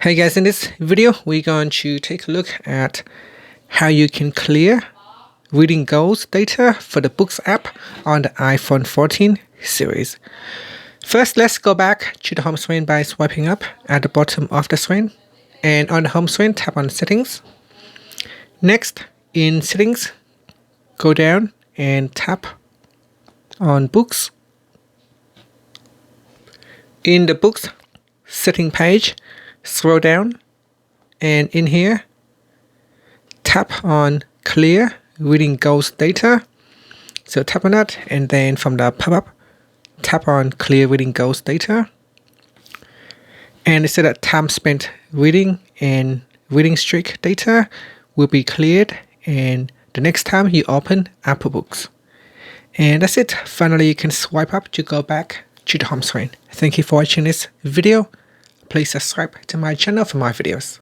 Hey guys, in this video we're going to take a look at how you can clear reading goals data for the Books app on the iPhone 14 series. First, let's go back to the home screen by swiping up at the bottom of the screen, and on the home screen tap on Settings. Next, in Settings, go down and tap on Books. In the Books setting page, scroll down, and in here tap on Clear Reading Goals Data. So tap on that, and then from the pop-up tap on Clear Reading Goals Data, and it said that time spent reading and reading streak data will be cleared and the next time you open Apple Books. And that's it. Finally, you can swipe up to go back to the home screen. Thank you for watching this video. Please subscribe to my channel for more videos.